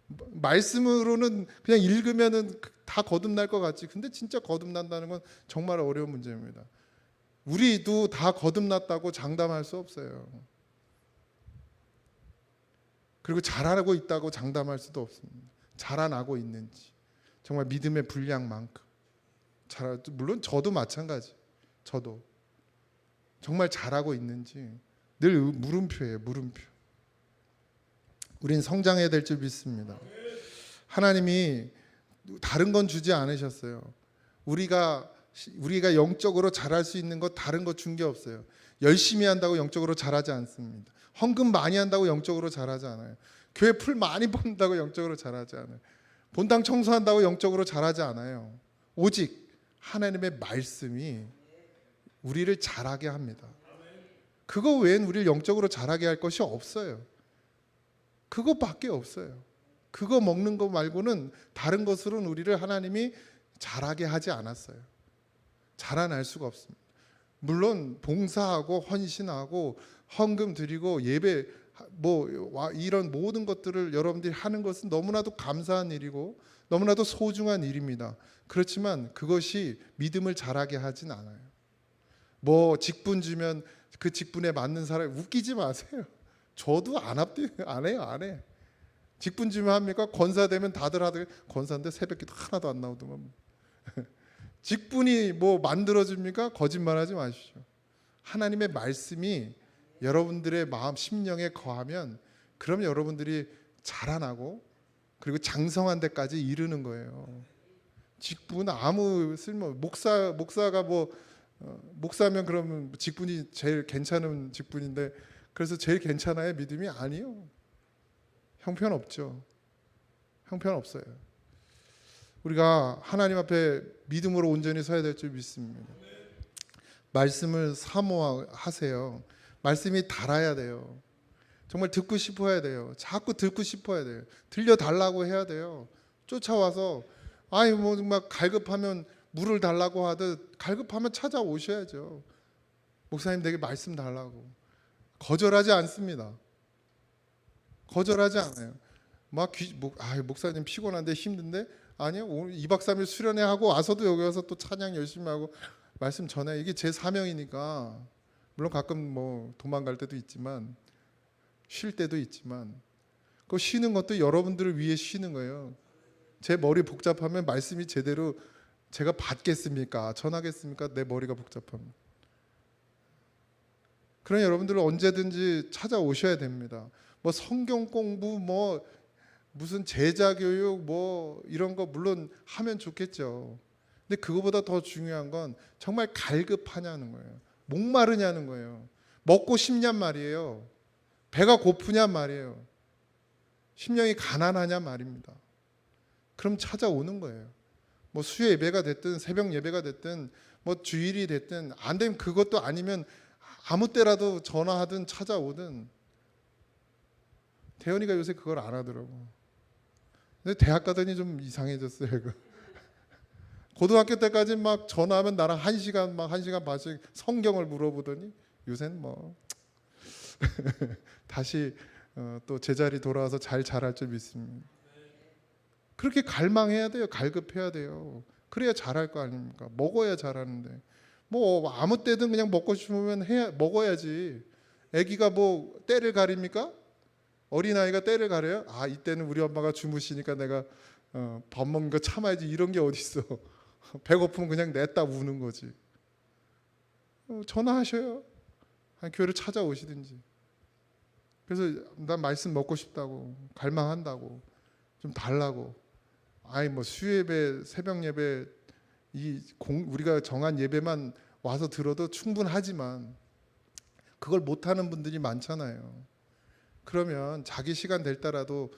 말씀으로는 그냥 읽으면은 다 거듭날 것 같지. 근데 진짜 거듭난다는 건 정말 어려운 문제입니다. 우리도 다 거듭났다고 장담할 수 없어요. 그리고 잘하고 있다고 장담할 수도 없습니다. 자라나고 있는지, 정말 믿음의 분량만큼 물론 저도 마찬가지. 저도 정말 잘하고 있는지 늘 물음표예요. 물음표. 우린 성장해야 될 줄 믿습니다. 하나님이 다른 건 주지 않으셨어요. 우리가 영적으로 잘할 수 있는 것 다른 거 준 게 없어요. 열심히 한다고 영적으로 잘하지 않습니다. 헌금 많이 한다고 영적으로 잘하지 않아요. 교회 풀 많이 뽑는다고 영적으로 잘하지 않아요. 본당 청소한다고 영적으로 잘하지 않아요. 오직 하나님의 말씀이 우리를 잘하게 합니다. 그거 외엔 우리를 영적으로 잘하게 할 것이 없어요. 그것밖에 없어요. 그거 먹는 거 말고는 다른 것으로는 우리를 하나님이 잘하게 하지 않았어요. 자라날 수가 없습니다. 물론 봉사하고 헌신하고 헌금 드리고 예배 이런 모든 것들을 여러분들이 하는 것은 너무나도 감사한 일이고 너무나도 소중한 일입니다. 그렇지만 그것이 믿음을 자라게 하진 않아요. 직분 주면 그 직분에 맞는 사람 웃기지 마세요. 저도 안 해요. 안 해. 직분 주면 합니까? 권사 되면 다들 하들 권사인데 새벽기도 하나도 안 나오더만. 직분이 만들어집니까? 거짓말하지 마십시오. 하나님의 말씀이 여러분들의 마음 심령에 거하면 그럼 여러분들이 자라나고 그리고 장성한 데까지 이르는 거예요. 직분 아무 쓸모. 목사가 목사면 그러면 직분이 제일 괜찮은 직분인데 그래서 제일 괜찮아요? 믿음이 아니요. 형편없죠. 형편없어요. 우리가 하나님 앞에 믿음으로 온전히 서야 될 줄 믿습니다. 말씀을 사모하세요. 말씀이 달아야 돼요. 정말 듣고 싶어야 돼요. 자꾸 듣고 싶어야 돼요. 들려달라고 해야 돼요. 쫓아와서 막 갈급하면 물을 달라고 하듯 갈급하면 찾아오셔야죠. 목사님 내게 말씀 달라고. 거절하지 않습니다. 거절하지 않아요. 목사님 피곤한데 힘든데 아니요. 오늘 2박 3일 수련회 하고 와서도 여기 와서 또 찬양 열심히 하고 말씀 전해. 이게 제 사명이니까. 물론 가끔 도망갈 때도 있지만 쉴 때도 있지만 그 쉬는 것도 여러분들을 위해 쉬는 거예요. 제 머리 복잡하면 말씀이 제대로 제가 받겠습니까? 전하겠습니까? 내 머리가 복잡하면. 그러니 여러분들은 언제든지 찾아오셔야 됩니다. 성경 공부 무슨 제자 교육 이런 거 물론 하면 좋겠죠. 근데 그거보다 더 중요한 건 정말 갈급하냐는 거예요. 목마르냐는 거예요. 먹고 싶냔 말이에요. 배가 고프냔 말이에요. 심령이 가난하냔 말입니다. 그럼 찾아오는 거예요. 수요 예배가 됐든 새벽 예배가 됐든 주일이 됐든 안 되면 그것도 아니면 아무 때라도 전화하든 찾아오든. 대현이가 요새 그걸 안 하더라고. 근데 대학 가더니 좀 이상해졌어요. 고등학교 때까지 막 전화하면 나랑 1시간 반씩 성경을 물어보더니 요새는 다시 또 제자리 돌아와서 잘 자랄 줄 믿습니다. 그렇게 갈망해야 돼요. 갈급해야 돼요. 그래야 잘할 거 아닙니까? 먹어야 잘하는데 아무 때든 그냥 먹고 싶으면 먹어야지. 아기가 때를 가립니까? 어린아이가 때를 가려요? 이때는 우리 엄마가 주무시니까 내가 밥 먹는 거 참아야지. 이런 게 어딨어. 배고프면 그냥 냈다 우는 거지. 전화하셔요. 교회를 찾아오시든지. 그래서 난 말씀 먹고 싶다고 갈망한다고 좀 달라고. 수요예배 새벽 예배 우리가 정한 예배만 와서 들어도 충분하지만 그걸 못하는 분들이 많잖아요. 그러면 자기 시간 될 때라도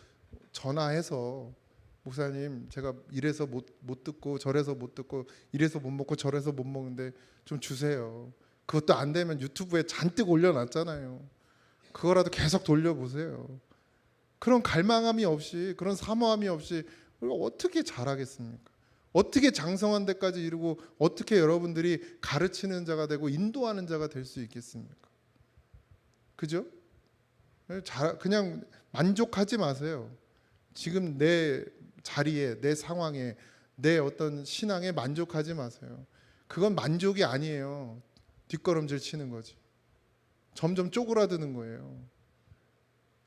전화해서 목사님 제가 이래서 못 듣고 저래서 못 듣고 이래서 못 먹고 저래서 못 먹는데 좀 주세요. 그것도 안 되면 유튜브에 잔뜩 올려놨잖아요. 그거라도 계속 돌려보세요. 그런 갈망함이 없이 그런 사모함이 없이 우리가 어떻게 잘하겠습니까? 어떻게 장성한 데까지 이르고 어떻게 여러분들이 가르치는 자가 되고 인도하는 자가 될 수 있겠습니까? 그죠? 그냥 만족하지 마세요. 지금 내 자리에, 내 상황에, 내 어떤 신앙에 만족하지 마세요. 그건 만족이 아니에요. 뒷걸음질 치는 거지. 점점 쪼그라드는 거예요.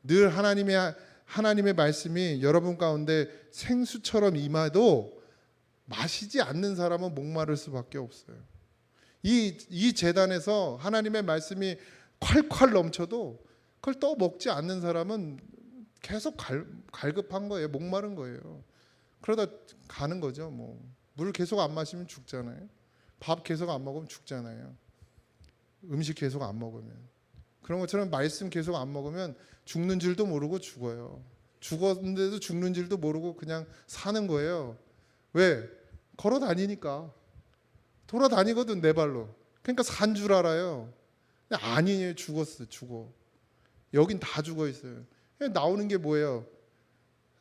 늘 하나님의 말씀이 여러분 가운데 생수처럼 임해도 마시지 않는 사람은 목마를 수밖에 없어요. 이 제단에서 하나님의 말씀이 콸콸 넘쳐도 그걸 또 먹지 않는 사람은 계속 갈급한 거예요. 목마른 거예요. 그러다 가는 거죠. 물 계속 안 마시면 죽잖아요. 밥 계속 안 먹으면 죽잖아요. 음식 계속 안 먹으면. 그런 것처럼 말씀 계속 안 먹으면 죽는 줄도 모르고 죽어요. 죽었는데도 죽는 줄도 모르고 그냥 사는 거예요. 왜? 걸어 다니니까. 돌아다니거든 내 발로. 그러니까 산 줄 알아요. 아니에요. 죽었어. 죽어. 여긴 다 죽어 있어요. 나오는 게 뭐예요?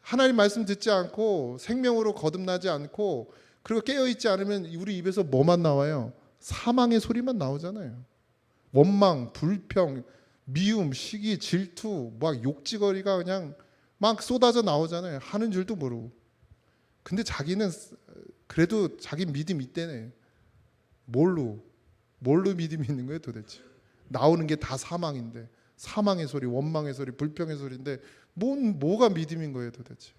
하나님 말씀 듣지 않고 생명으로 거듭나지 않고 그리고 깨어있지 않으면 우리 입에서 뭐만 나와요? 사망의 소리만 나오잖아요. 원망, 불평, 미움, 시기, 질투, 막 욕지거리가 그냥 막 쏟아져 나오잖아요. 하는 줄도 모르고. 근데 자기는 그래도 자기 믿음 있대네. 뭘로 믿음이 있는 거예요 도대체? 나오는 게 다 사망인데, 사망의 소리, 원망의 소리, 불평의 소리인데 뭐가 믿음인 거예요 도대체?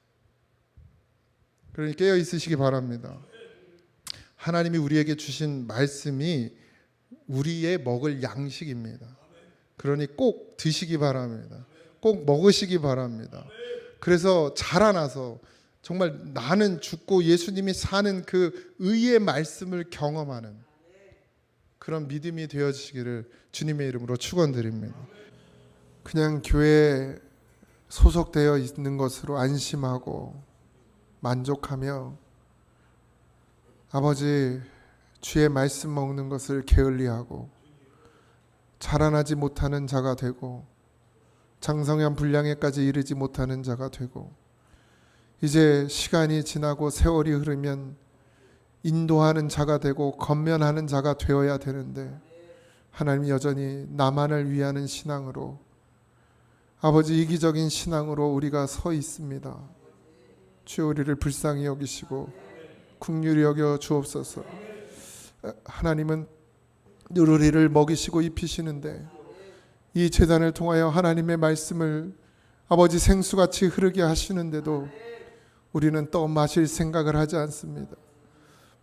그러니 깨어 있으시기 바랍니다. 하나님이 우리에게 주신 말씀이 우리의 먹을 양식입니다. 그러니 꼭 드시기 바랍니다. 꼭 먹으시기 바랍니다. 그래서 자라나서 정말 나는 죽고 예수님이 사는 그 의의 말씀을 경험하는 그런 믿음이 되어지기를 주님의 이름으로 축원드립니다. 그냥 교회에 소속되어 있는 것으로 안심하고 만족하며 아버지 주의 말씀 먹는 것을 게을리하고 자라나지 못하는 자가 되고 장성한 분량에까지 이르지 못하는 자가 되고 이제 시간이 지나고 세월이 흐르면 인도하는 자가 되고 건면하는 자가 되어야 되는데 하나님이 여전히 나만을 위하는 신앙으로 아버지 이기적인 신앙으로 우리가 서 있습니다. 주여 우리를 불쌍히 여기시고 긍휼히 여겨 주옵소서. 하나님은 늘 우리를 먹이시고 입히시는데 이 제단을 통하여 하나님의 말씀을 아버지 생수같이 흐르게 하시는데도 우리는 또 마실 생각을 하지 않습니다.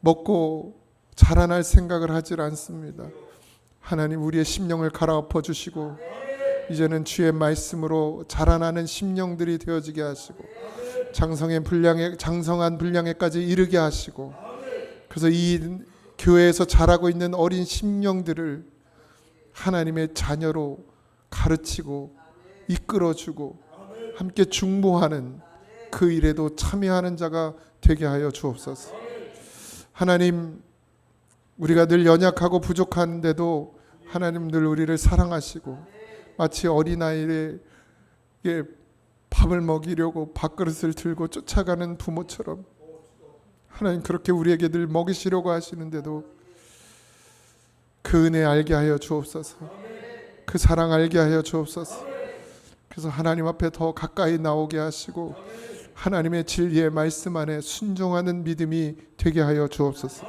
먹고 자라날 생각을 하지 않습니다. 하나님 우리의 심령을 갈아엎어 주시고 이제는 주의 말씀으로 자라나는 심령들이 되어지게 하시고 장성한 분량에까지 이르게 하시고 그래서 이 교회에서 자라고 있는 어린 심령들을 하나님의 자녀로 가르치고 이끌어주고 함께 중보하는 그 일에도 참여하는 자가 되게 하여 주옵소서. 하나님 우리가 늘 연약하고 부족한데도 하나님 늘 우리를 사랑하시고 마치 어린아이에게 밥을 먹이려고 밥그릇을 들고 쫓아가는 부모처럼 하나님 그렇게 우리에게 늘 먹이시려고 하시는데도 그 은혜 알게 하여 주옵소서. 그 사랑 알게 하여 주옵소서. 그래서 하나님 앞에 더 가까이 나오게 하시고 하나님의 진리의 말씀 안에 순종하는 믿음이 되게 하여 주옵소서.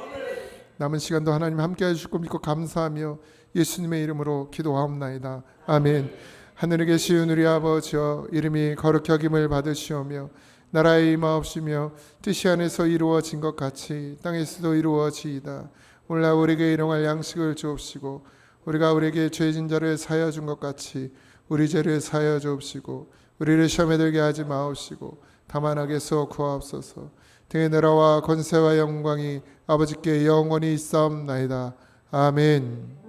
남은 시간도 하나님 함께 해주실 거 믿고 감사하며 예수님의 이름으로 기도하옵나이다. 아멘. 하늘에 계신 우리 아버지여 이름이 거룩히 여김을 받으시오며 나라의 임하옵시며 뜻이 안에서 이루어진 것 같이 땅에서도 이루어지이다. 오늘날 우리에게 일용할 양식을 주옵시고 우리가 우리에게 죄진 자를 사하여 준 것 같이 우리 죄를 사하여 주옵시고 우리를 시험에 들게 하지 마옵시고 다만 악에서 구하옵소서. 등의 나라와 권세와 영광이 아버지께 영원히 있사옵나이다. 아멘.